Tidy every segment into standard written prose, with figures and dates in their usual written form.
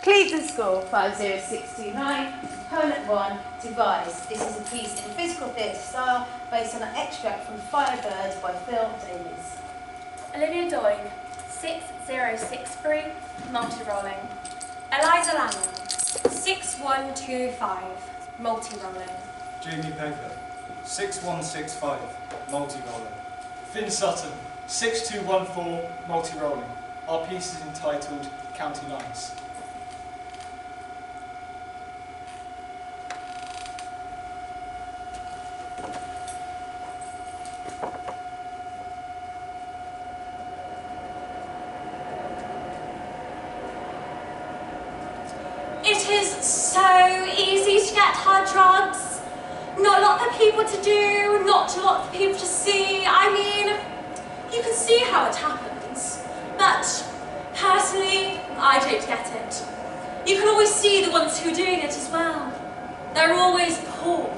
Cleveland School 50629, Component 1, Devise. This is a piece in physical theatre style based on an extract from Firebirds by Phil Davies. Olivia Doig, 6063, multi-rolling. Eliza Langan, 6125, multi-rolling. Jamie Baker, 6165, multi-rolling. Finn Sutton, 6214, multi-rolling. Our piece is entitled County Lines. It is so easy to get hard drugs. Not a lot for people to do, not a lot for people to see. I mean, you can see how it happens, but personally, I don't get it. You can always see the ones who are doing it as well. They're always poor.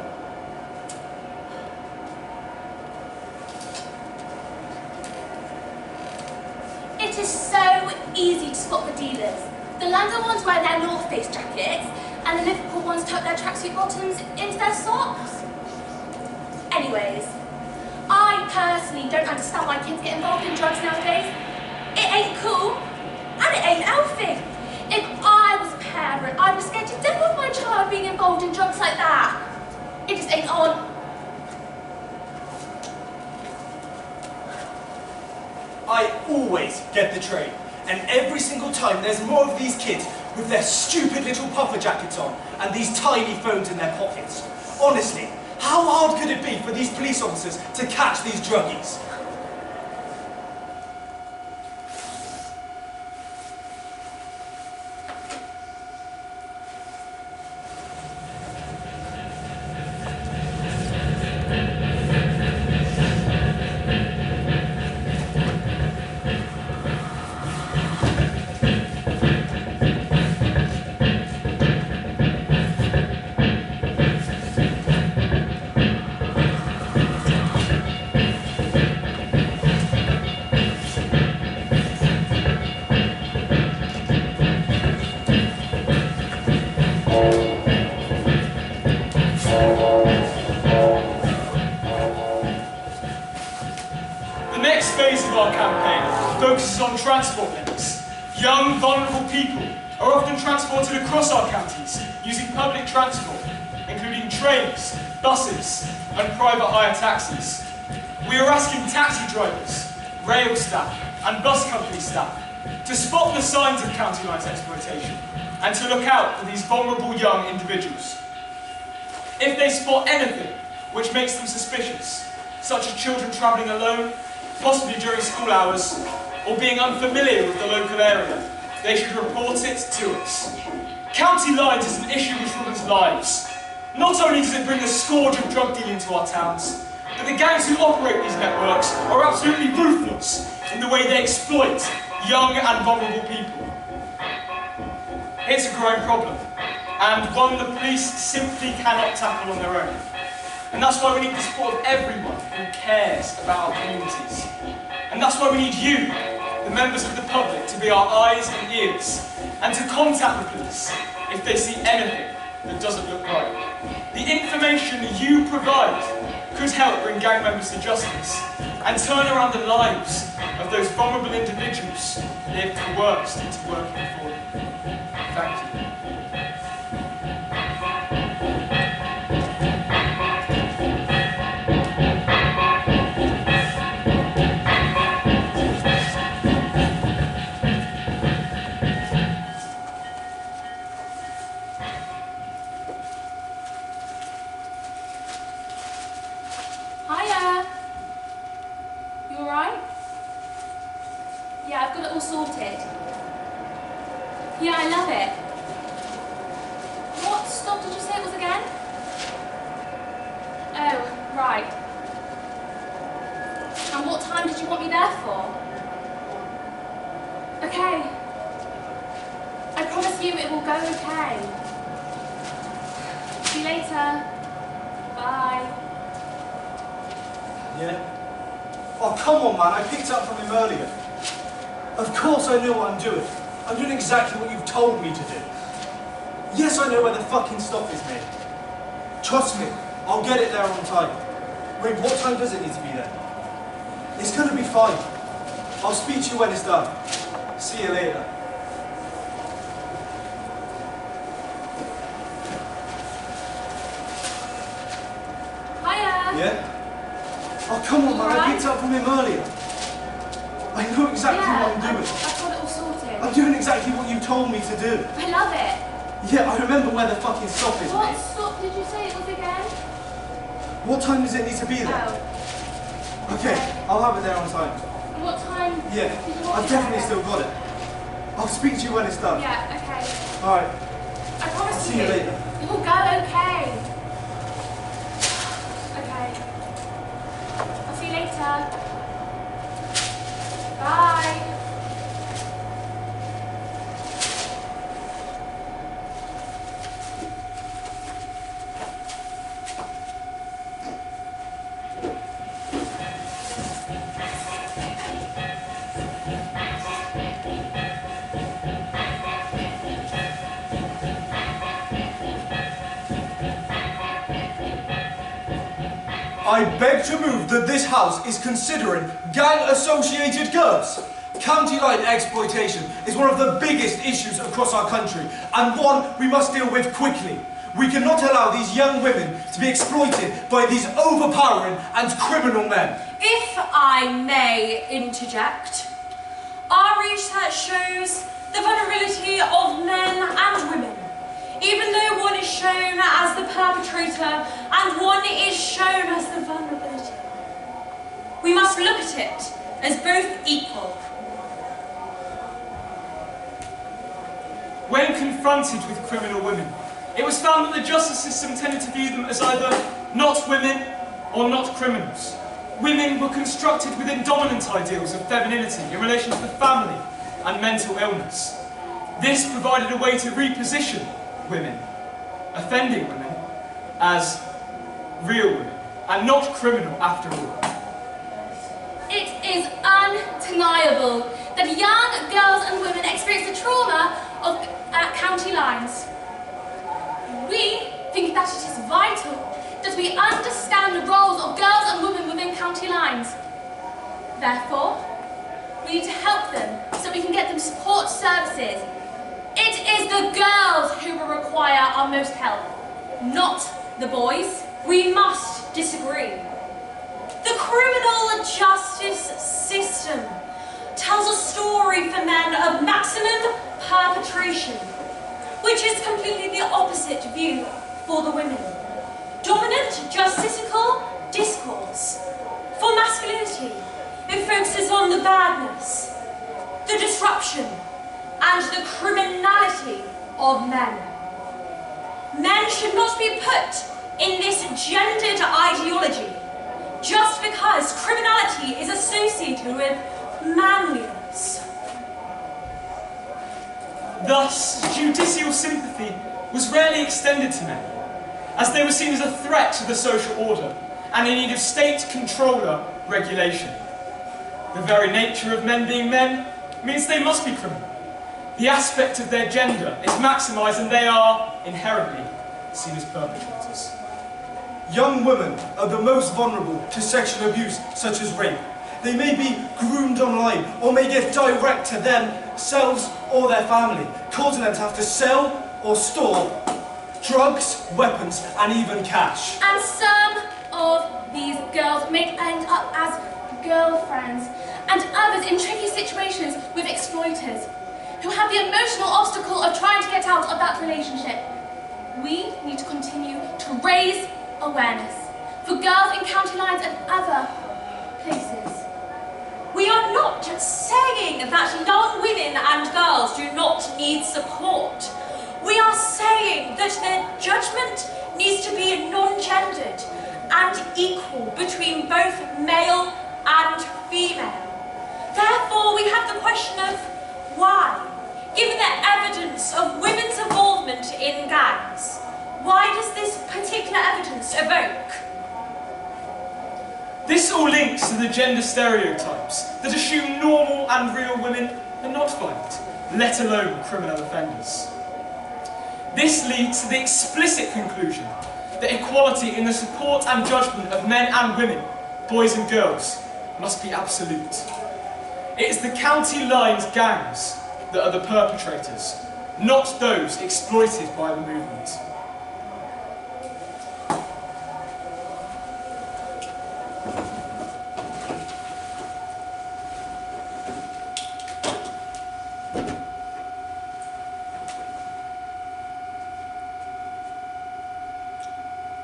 It is so easy to spot the dealers. The London ones wear their North Face jackets, and the Liverpool ones tuck their tracksuit bottoms into their socks. Anyways, I personally don't understand why kids get involved in drugs nowadays. It ain't cool, and it ain't healthy. If I was a parent, I'd be scared to death of my child being involved in drugs like that. It just ain't on. I always get the train. And every single time there's more of these kids with their stupid little puffer jackets on and these tiny phones in their pockets. Honestly, how hard could it be for these police officers to catch these druggies? Focuses on transport links. Young, vulnerable people are often transported across our counties using public transport, including trains, buses, and private hire taxis. We are asking taxi drivers, rail staff, and bus company staff to spot the signs of county lines exploitation and to look out for these vulnerable young individuals. If they spot anything which makes them suspicious, such as children travelling alone, possibly during school hours, or being unfamiliar with the local area, they should report it to us. County lines is an issue which ruins lives. Not only does it bring a scourge of drug dealing to our towns, but the gangs who operate these networks are absolutely ruthless in the way they exploit young and vulnerable people. It's a growing problem, and one the police simply cannot tackle on their own. And that's why we need the support of everyone who cares about our communities. And that's why we need you, the members of the public, to be our eyes and ears, and to contact the police if they see anything that doesn't look right. The information that you provide could help bring gang members to justice and turn around the lives of those vulnerable individuals they've coerced into working for them. Thank you. Hiya! You alright? Yeah, I've got it all sorted. Yeah, I love it. What stop did you say it was again? Oh, right. And what time did you want me there for? Okay. I promise you it will go okay. See you later. Bye. Yeah? Oh, come on, man. I picked up from him earlier. Of course I know what I'm doing. I'm doing exactly what you've told me to do. Yes, I know where the fucking stuff is, mate. Trust me, I'll get it there on time. Wait, what time does it need to be there? It's gonna be fine. I'll speak to you when it's done. See you later. Hiya. Yeah? Oh, come on, man, I picked it up from him earlier. I know exactly what I'm doing. I've got it all sorted. I'm doing exactly what you told me to do. I love it. Yeah, I remember where the fucking stop is, What mate. stop did you say it was again? What time does it need to be there? Oh. Okay, I'll have it there on time. And what time Yeah, did you want I've it definitely there? still got it. I'll speak to you when it's done. Yeah, okay. Alright, I promise see you later. It will go okay. Okay. I'll see you later. Bye. I beg to move that this house is considering gang-associated girls. County line exploitation is one of the biggest issues across our country, and one we must deal with quickly. We cannot allow these young women to be exploited by these overpowering and criminal men. If I may interject, our research shows the vulnerability of men and women. Even though one is shown as the perpetrator and one is shown as the vulnerability, we must look at it as both equal. When confronted with criminal women, it was found that the justice system tended to view them as either not women or not criminals. Women were constructed within dominant ideals of femininity in relation to the family and mental illness. This provided a way to reposition women, offending women, as real women, and not criminal after all. It is undeniable that young girls and women experience the trauma of county lines. We think that it is vital that we understand the roles of girls and women within county lines. Therefore, we need to help them so we can get them support services. It is the girls who will require our most help, not the boys. We must disagree. The criminal justice system tells a story for men of maximum perpetration, which is completely the opposite view for the women. Dominant justicical discourse for masculinity. It focuses on the badness, the disruption, and the criminality of men. Men should not be put in this gendered ideology just because criminality is associated with manliness. Thus, judicial sympathy was rarely extended to men, as they were seen as a threat to the social order and in need of state controller regulation. The very nature of men being men means they must be criminal. The aspect of their gender is maximised and they are inherently seen as perpetrators. Young women are the most vulnerable to sexual abuse, such as rape. They may be groomed online or may get direct to themselves or their family, causing them to have to sell or store drugs, weapons, and even cash. And some of these girls may end up as girlfriends and others in tricky situations with exploiters who have the emotional obstacle of trying to get out of that relationship. We need to continue to raise awareness for girls in county lines and other places. We are not saying that young women and girls do not need support. We are saying that their judgment needs to be non-gendered and equal between both male and female. Therefore, we have the question of why, given the evidence of women's involvement in gangs, why does this particular evidence evoke? This all links to the gender stereotypes that assume normal and real women are not violent, let alone criminal offenders. This leads to the explicit conclusion that equality in the support and judgment of men and women, boys and girls, must be absolute. It is the county lines gangs that are the perpetrators, not those exploited by the movement.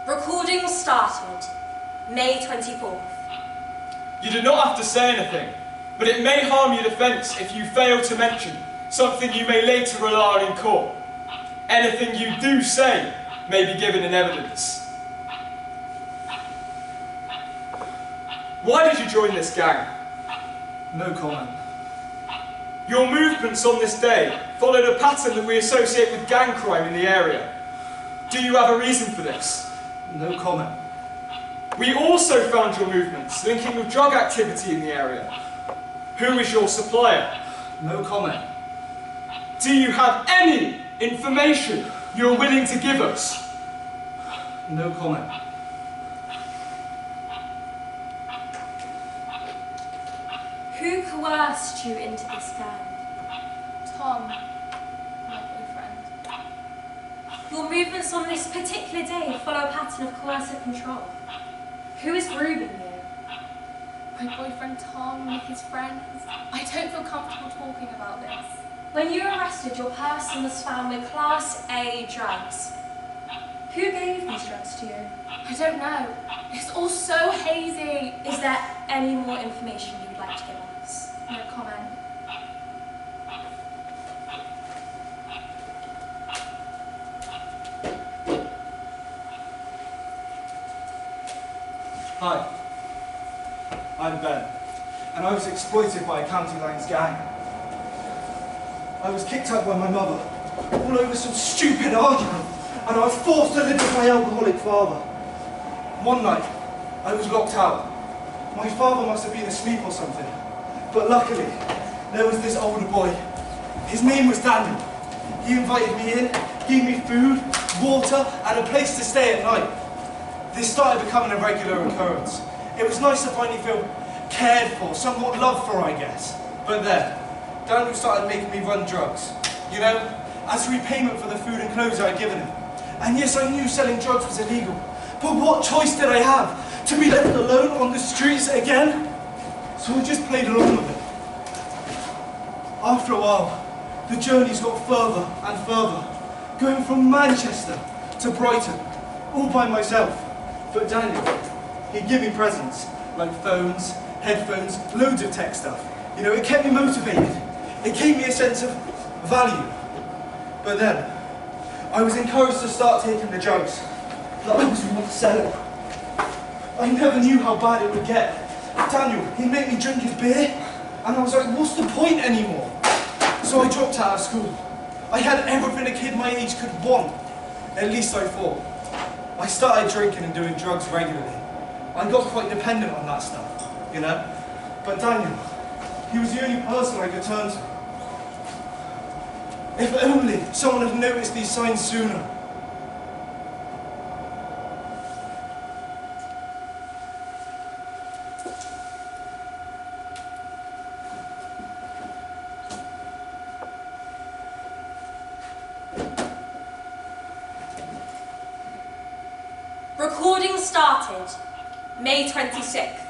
Recording started, May 24th. You do not have to say anything, but it may harm your defence if you fail to mention something you may later rely on in court. Anything you do say may be given in evidence. Why did you join this gang? No comment. Your movements on this day followed a pattern that we associate with gang crime in the area. Do you have a reason for this? No comment. We also found your movements linking with drug activity in the area. Who is your supplier? No comment. Do you have any information you're willing to give us? No comment. Who coerced you into this gang? Tom, my boyfriend. Your movements on this particular day follow a pattern of coercive control. Who is grooming you? My boyfriend Tom with his friends. I don't feel comfortable talking about this. When you were arrested, your person was found with Class A drugs. Who gave these drugs to you? I don't know. It's all so hazy. Is there any more information you'd like to give us? No comment. Hi, I'm Ben, and I was exploited by a county lines gang. I was kicked out by my mother, all over some stupid argument, and I was forced to live with my alcoholic father. One night, I was locked out. My father must have been asleep or something, but luckily, there was this older boy. His name was Daniel. He invited me in, gave me food, water, and a place to stay at night. This started becoming a regular occurrence. It was nice to finally feel cared for, somewhat loved for, I guess. But then, Daniel started making me run drugs. You know, as repayment for the food and clothes I had given him. And yes, I knew selling drugs was illegal. But what choice did I have? To be left alone on the streets again? So I just played along with it. After a while, the journeys got further and further, going from Manchester to Brighton, all by myself. But Daniel, he'd give me presents, like phones, headphones, loads of tech stuff. You know, it kept me motivated. It gave me a sense of value. But then, I was encouraged to start taking the drugs that I was once selling. I never knew how bad it would get. Daniel, he'd make me drink his beer, and I was like, what's the point anymore? So I dropped out of school. I had everything a kid my age could want. At least I thought. I started drinking and doing drugs regularly. I got quite dependent on that stuff, you know? But Daniel, he was the only person I could turn to. If only someone had noticed these signs sooner. Recording started, May 26th.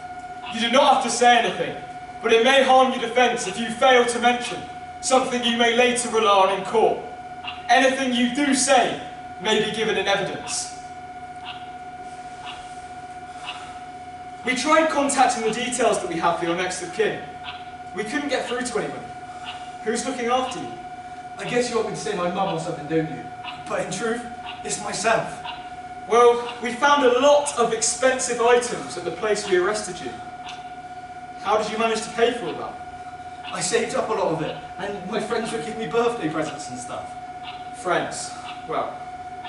You do not have to say anything, but it may harm your defence if you fail to mention something you may later rely on in court. Anything you do say may be given in evidence. We tried contacting the details that we have for your next of kin. We couldn't get through to anyone. Who's looking after you? I guess you want me to say my mum or something, don't you? But in truth, it's myself. Well, we found a lot of expensive items at the place we arrested you. How did you manage to pay for all that? I saved up a lot of it, and my friends would give me birthday presents and stuff. Friends. Well,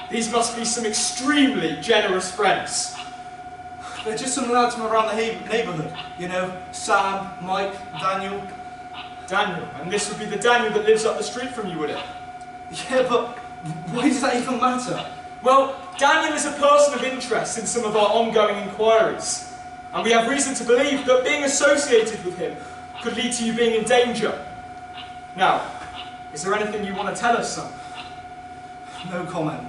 these must be some extremely generous friends. They're just some lads from around the neighbourhood. You know, Sam, Mike, Daniel. Daniel, and this would be the Daniel that lives up the street from you, would it? Yeah, but Why does that even matter? Well, Daniel is a person of interest in some of our ongoing inquiries, and we have reason to believe that being associated with him could lead to you being in danger. Now, is there anything you want to tell us, son? No comment.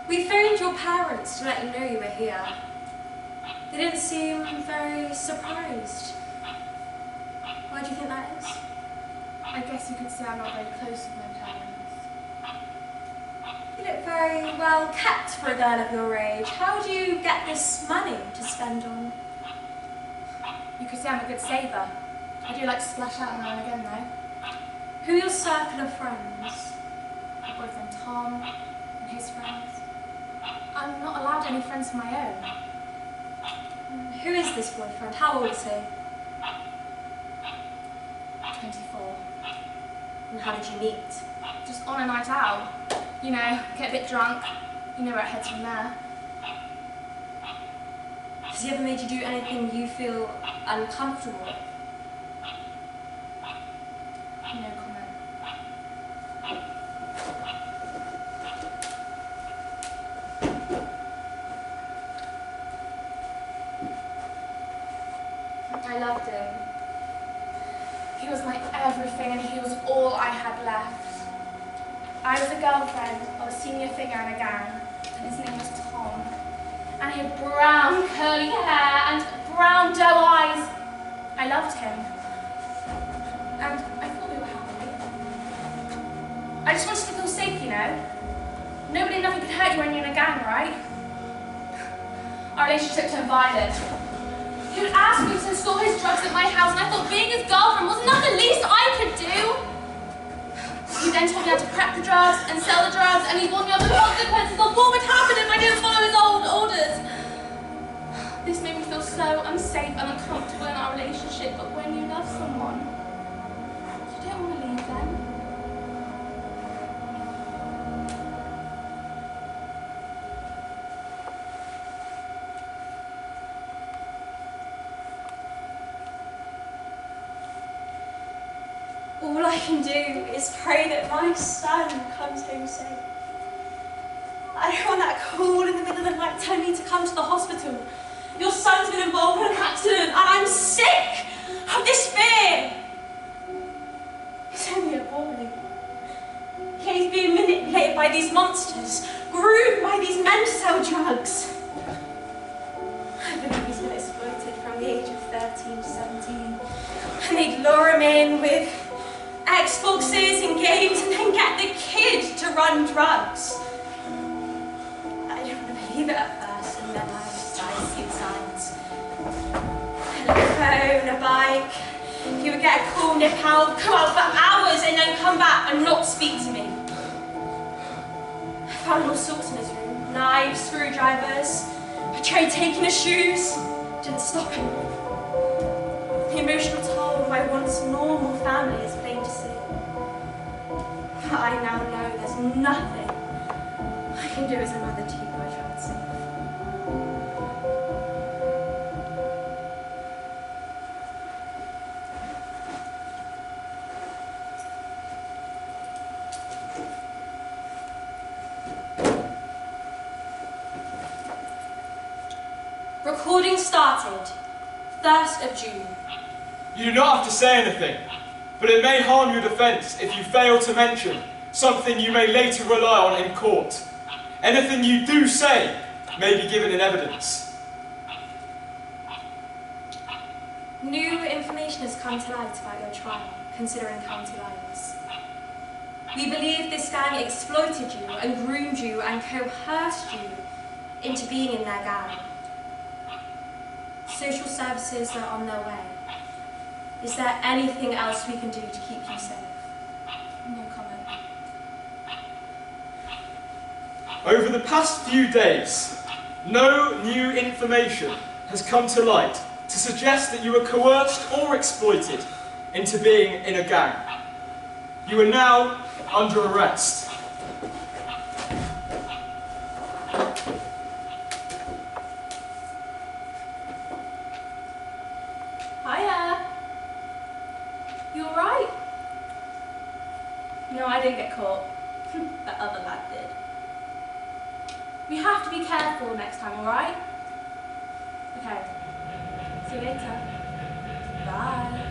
We phoned your parents to let you know you were here. They didn't seem very surprised. Why do you think that is? I guess you could say I'm not very close with my parents. You look very well kept for a girl of your age. How do you get this money to spend on? You could say I'm a good saver. I do like to splash out now and again though. Who are your circle of friends? My boyfriend Tom and his friends. I'm not allowed any friends of my own. Who is this boyfriend? How old is he? 24. And how did you meet? Just on a night out. You know, get a bit drunk. You know where it heads from there. Has he ever made you do anything you feel uncomfortable with? No comment. I loved him. He was my everything and he was all I had left. I was the girlfriend of a senior figure in a gang, and his name was Tom. And he had brown curly hair and brown doe eyes. I loved him. And I thought we were happy. I just wanted to feel safe, you know. Nobody and nothing could hurt you when you're in a gang, right? Our relationship turned violent. He would ask me to store his drugs at my house, and I thought being his girlfriend wasn't that the least I could do. He then told me how to prep the drugs and sell the drugs, and he warned me of the consequences of what would happen if I didn't follow his old orders. This made me feel so unsafe and uncomfortable in our relationship, but when you love someone, you don't want to leave them. All I can do is pray that my son comes home safe. I don't want that call in the middle of the night telling me to come to the hospital. Your son's been involved in an accident and I'm sick of this fear. He's only a boy. Yet he's being manipulated by these monsters, groomed by these men to sell drugs. I believe he's been exploited from the age of 13 to 17. And they'd lure him in with Xboxes and games and then get the kid to run drugs. I didn't want to believe it at first, and then I started seeing signs. A little phone, a bike. He would get a call, nip out, come out for hours and then come back and not speak to me. I found all sorts in his room. Knives, screwdrivers. I tried taking his shoes. Didn't stop him. The emotional toll of my once normal family is plain to see. But I now know there's nothing I can do as a mother to you, my child safe. Recording started. 1st of June. You do not have to say anything, but it may harm your defence if you fail to mention something you may later rely on in court. Anything you do say may be given in evidence. New information has come to light about your trial, considering county lines. We believe this gang exploited you and groomed you and coerced you into being in their gang. Social services are on their way. Is there anything else we can do to keep you safe? No comment. Over the past few days, no new information has come to light to suggest that you were coerced or exploited into being in a gang. You are now under arrest. Hiya. You alright? caught. That other lad did. We have to be careful next time, alright? Okay. See you later. Bye.